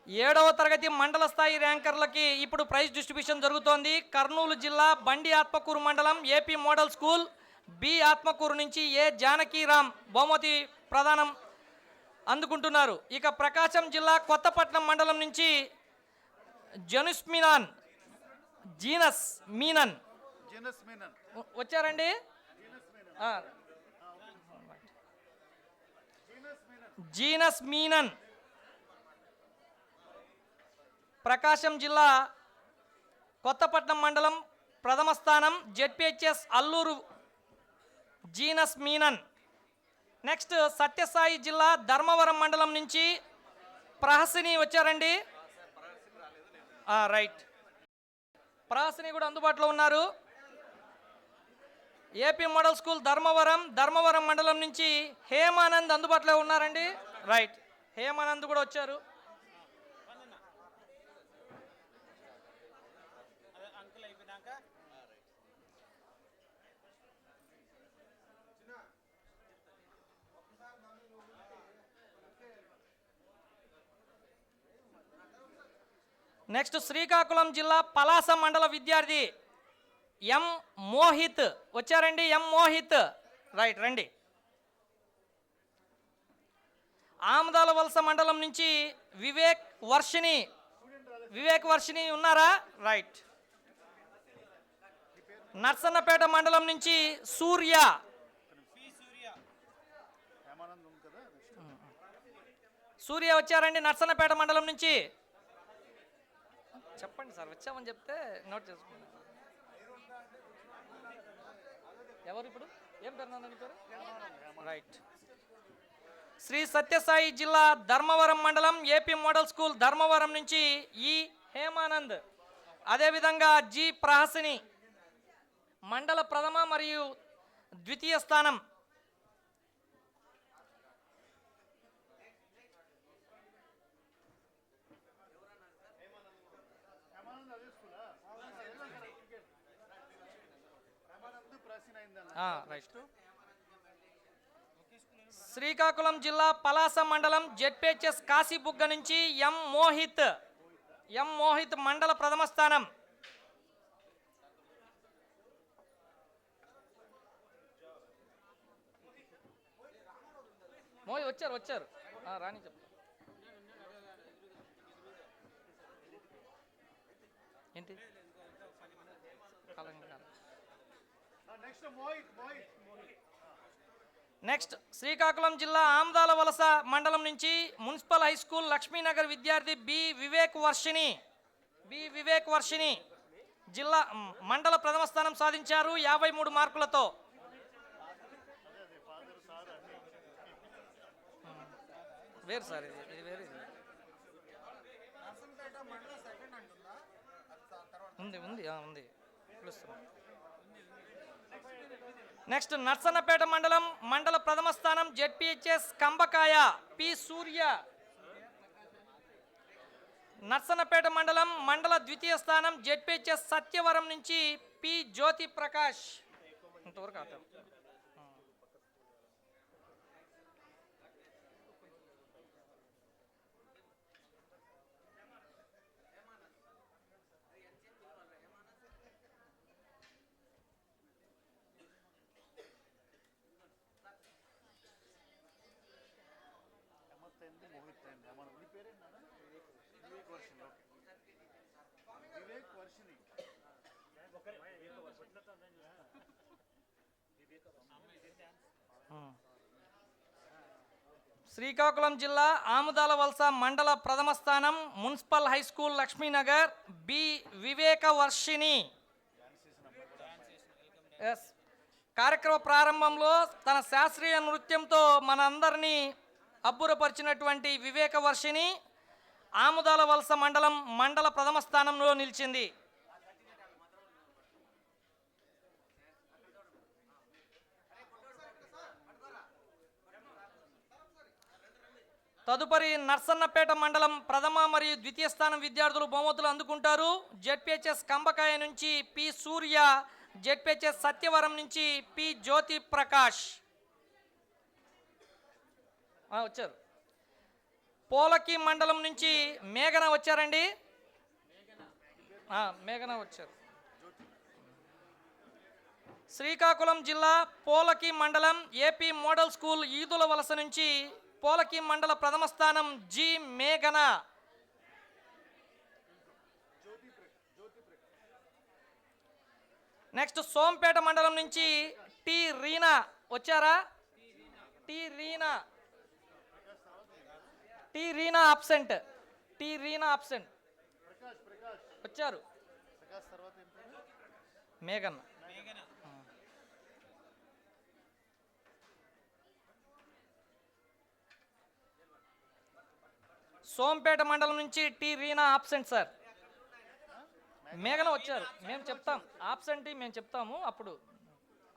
7వ తరగతి మండల స్థాయి ర్యాంకర్లకి ఇప్పుడు ప్రైజ్ డిస్ట్రిబ్యూషన్ జరుగుతోంది. కర్నూలు జిల్లా బండి ఆత్మకూరు మండలం AP model school B Atmakur నుంచి ఏ జానకీరామ్ బహుమతి ప్రదానం అందుకుంటున్నారు. ఇక ప్రకాశం జిల్లా కొత్తపట్నం మండలం నుంచి జీనస్ మీనన్ వచ్చారండి. జీనస్ మీనన్ ప్రకాశం జిల్లా కొత్తపట్నం మండలం ప్రథమ స్థానం జెడ్పిహెచ్ఎస్ అల్లూరు జీనస్ మీనన్. నెక్స్ట్ సత్యసాయి జిల్లా ధర్మవరం మండలం నుంచి ప్రహసిని వచ్చారండి. రైట్, ప్రహసిని కూడా అందుబాటులో ఉన్నారు. ఏపీ మోడల్ స్కూల్ ధర్మవరం మండలం నుంచి హేమానంద్ అందుబాటులో ఉన్నారండి. రైట్, హేమానంద్ కూడా వచ్చారు. నెక్స్ట్ శ్రీకాకుళం జిల్లా పలాస మండల విద్యార్థి ఎం మోహిత్ వచ్చారండి. ఎం మోహిత్ రైట్ రండి. ఆమదాల వలస మండలం నుంచి వివేక్ వర్షిని ఉన్నారా? రైట్. నర్సన్నపేట మండలం నుంచి సూర్య వచ్చారండి. నర్సన్నపేట మండలం నుంచి చెప్పండి సార్, వచ్చామని చెప్తే నోట్ చేసుకున్నాను. ఎవరు ఇప్పుడు ఏం పేరు? రైట్. శ్రీ సత్యసాయి జిల్లా ధర్మవరం మండలం ఏపీ మోడల్ స్కూల్ ధర్మవరం నుంచి ఈ హేమానంద్, అదేవిధంగా జి ప్రహసిని మండల ప్రథమ మరియు ద్వితీయ స్థానం. శ్రీకాకుళం జిల్లా పలాస మండలం జెడ్పిహెచ్ఎస్ కాశీబుగ్గ నుంచి ఎం మోహిత్ మండల ప్రథమ స్థానం. వచ్చారు రాణి చెప్తా ఏంటి. నెక్స్ట్ శ్రీకాకుళం జిల్లా ఆమదాల వలస మండలం నుంచి మున్సిపల్ హై స్కూల్ లక్ష్మీనగర్ విద్యార్థి బి వివేక్ వర్షిని జిల్లా మండల ప్రథమ స్థానం సాధించారు 53 మార్కులతో. వేరు సార్, ఇది వేరే ఉంది పిలుస్తున్నాం. నెక్స్ట్ నర్సన్నపేట మండల ప్రథమ స్థానం జెడ్పిహెచ్ఎస్ కంబకాయ పి సూర్య. నర్సన్నపేట మండల ద్వితీయ స్థానం జెడ్పిహెచ్ఎస్ సత్యవరం నుంచి పి జ్యోతి ప్రకాష్. ఇంతవరకు ఆట. శ్రీకాకుళం జిల్లా ఆముదాల వలస మండల ప్రథమ స్థానం municipal high school Lakshminagar B Viveka Varshini. కార్యక్రమ ప్రారంభంలో తన శాస్త్రీయ నృత్యంతో మనందరినీ అబ్బురపరిచినటువంటి వివేక వర్షిని ఆముదాల వలస మండల ప్రథమ స్థానంలో నిలిచింది. తదుపరి నర్సన్నపేట మండలం ప్రథమ మరియు ద్వితీయ స్థానం విద్యార్థులు బహుమతులు అందుకుంటారు. జెడ్పిహెచ్ఎస్ కంబకాయ నుంచి పి సూర్య, జెడ్పిహెచ్ఎస్ సత్యవరం నుంచి పి జ్యోతి ప్రకాష్ వచ్చారు. పోలకి మండలం నుంచి మేఘన వచ్చారండి. మేఘన వచ్చారు. శ్రీకాకుళం జిల్లా పోలకి మండలం ఏపీ మోడల్ స్కూల్ ఈదుల వలస నుంచి పోలకి మండల ప్రథమ స్థానం జి మేఘన. నెక్స్ట్ సోంపేట మండలం నుంచి టి రీనా వచ్చారా? T Reena absent. వచ్చారు. మేఘన్. సోంపేట మండలం నుంచి టి రీనా ఆబ్సెంట్ సార్. మేఘన వచ్చారు. మేము చెప్తాం ఆబ్సెంట్, మేము చెప్తాము, అప్పుడు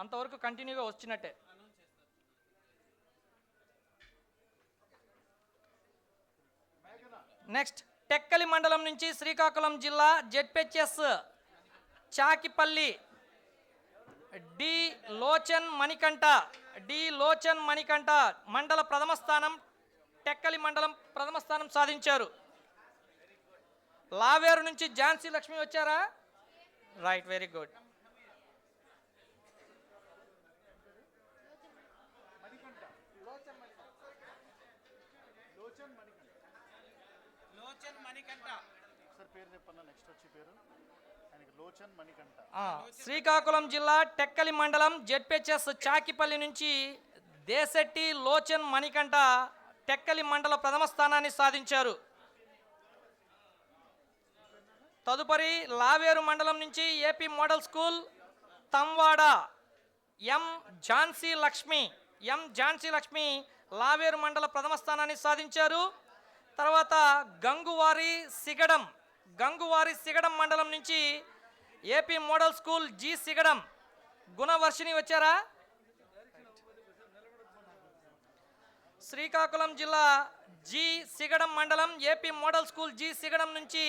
అంతవరకు కంటిన్యూగా వచ్చినట్టే. నెక్స్ట్ టెక్కలి మండలం నుంచి శ్రీకాకుళం జిల్లా జెడ్పిహెచ్ఎస్ చాకిపల్లి డి లోచన్ మణికంఠ మండల ప్రథమ స్థానం, టెక్కలి మండలం ప్రథమ స్థానం సాధించారు. లావేరు నుంచి ఝాన్సీ లక్ష్మి వచ్చారా? Right, very good. శ్రీకాకుళం జిల్లా టెక్కలి మండలం జెడ్పిహెచ్ఎస్ చాకిపల్లి నుంచి దేశెట్టి లోచన్ మణికంఠ టెక్కలి మండల ప్రథమ స్థానాన్ని సాధించారు. తదుపరి లావేరు మండలం నుంచి AP model school Tamvada M Jhansi Lakshmi Laveru మండల ప్రథమ స్థానాన్ని సాధించారు. తర్వాత గంగువారి సిగడం మండలం నుంచి AP model school G Sigadam Gunavarshini వచ్చారా? శ్రీకాకుళం జిల్లా జి సిగడం మండలం AP model school G Sigadam నుంచి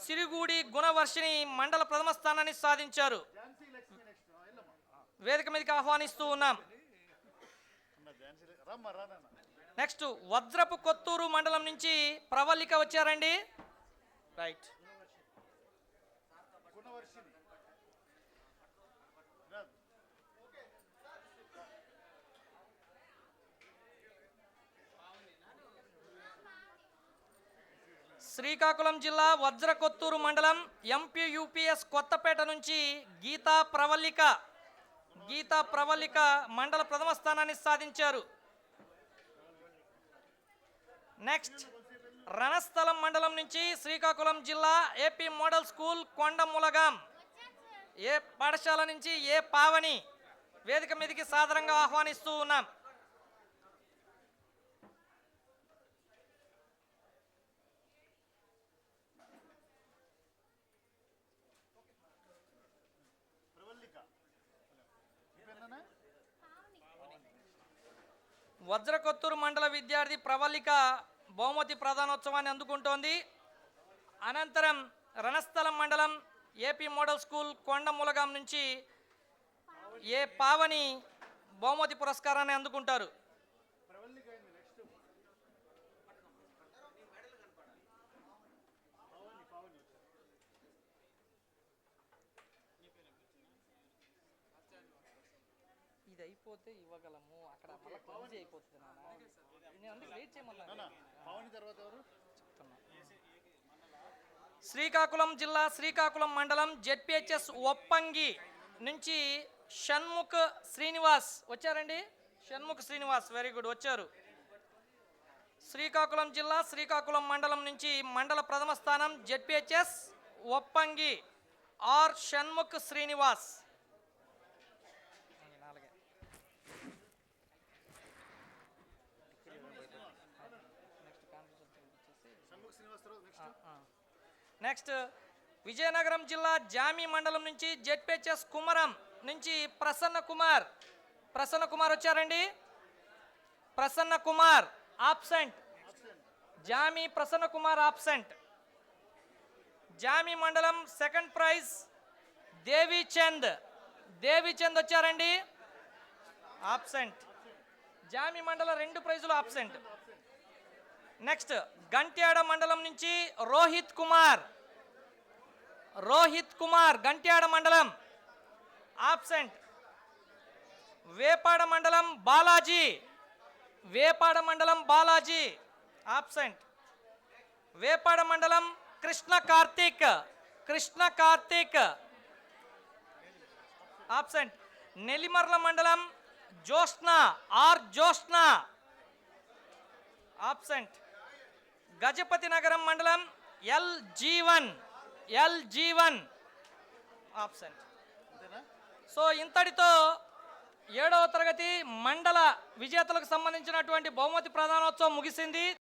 సిరిగూడి గుణవర్షిని మండల ప్రథమ స్థానాన్ని సాధించారు. వేదిక మీదకి ఆహ్వానిస్తూ ఉన్నాం. నెక్స్ట్ వజ్రపు కొత్తూరు మండలం నుంచి ప్రవల్లిక వచ్చారండి. రైట్. శ్రీకాకుళం జిల్లా వజ్రకొత్తూరు మండలం ఎంపీయూపీఎస్ కొత్తపేట నుంచి గీతా ప్రవల్లిక మండల ప్రథమ స్థానాన్ని సాధించారు. నెక్స్ట్ రణస్థలం మండలం నుంచి శ్రీకాకుళం జిల్లా ఏపీ మోడల్ స్కూల్ కొండములగాం ఏ పాఠశాల నుంచి ఏ పావని వేదిక మీదకి సాదరంగా ఆహ్వానిస్తూ ఉన్నాం. వజ్రకొత్తూరు మండల విద్యార్థి ప్రవల్లిక బహుమతి ప్రధానోత్సవాన్ని అందుకుంటోంది. అనంతరం రణస్థలం మండలం ఏపీ మోడల్ స్కూల్ కొండములగాం నుంచి ఏ పావని బహుమతి పురస్కారాన్ని అందుకుంటారు. ఇది అయిపోతే ఇవ్వగలము, అక్కడ మళ్ళీ క్లోజ్ అయిపోతుంది నాన్న. నేను అందుకు వెయిట్ చేయమన్నా. శ్రీకాకుళం జిల్లా శ్రీకాకుళం మండలం జెడ్పిహెచ్ఎస్ ఒప్పంగి నుంచి షణ్ముఖ్ శ్రీనివాస్ వచ్చారండి. వెరీ గుడ్, వచ్చారు. శ్రీకాకుళం జిల్లా శ్రీకాకుళం మండలం నుంచి మండల ప్రథమ స్థానం ZPHS Oppangi R Shanmukh Srinivas. Next Vizianagaram జిల్లా జామి మండలం నుంచి జెడ్పిహెచ్ఎస్ కుమరం నుంచి ప్రసన్న కుమార్ వచ్చారండి. ప్రసన్న కుమార్ ఆబ్సెంట్. జామి ప్రసన్న కుమార్ ఆబ్సెంట్. జామి మండలం సెకండ్ ప్రైజ్ దేవిచంద్ వచ్చారండి. ఆబ్సెంట్. జామి మండలం 2 ప్రైజులు ఆబ్సెంట్. నెక్స్ట్ గంట్యాడ మండలం నుంచి రోహిత్ కుమార్. రోహిత్ కుమార్ గంట్యాడ మండలం ఆబ్సెంట్. వేపాడ మండలం బాలాజీ. వేపాడ మండలం బాలాజీ ఆబ్సెంట్. వేపాడ మండలం కృష్ణ కార్తీక్. కృష్ణ కార్తీక్ ఆబ్సెంట్. నెల్లిమర్ల మండలం జోష్న. R Joshna absent. గజపతి నగరం మండలం L Jeevan. L Jeevan absent. So ఇంతటితో 7వ తరగతి మండల విజేతలకు సంబంధించినటువంటి బహుమతి ప్రదానోత్సవం ముగిసింది.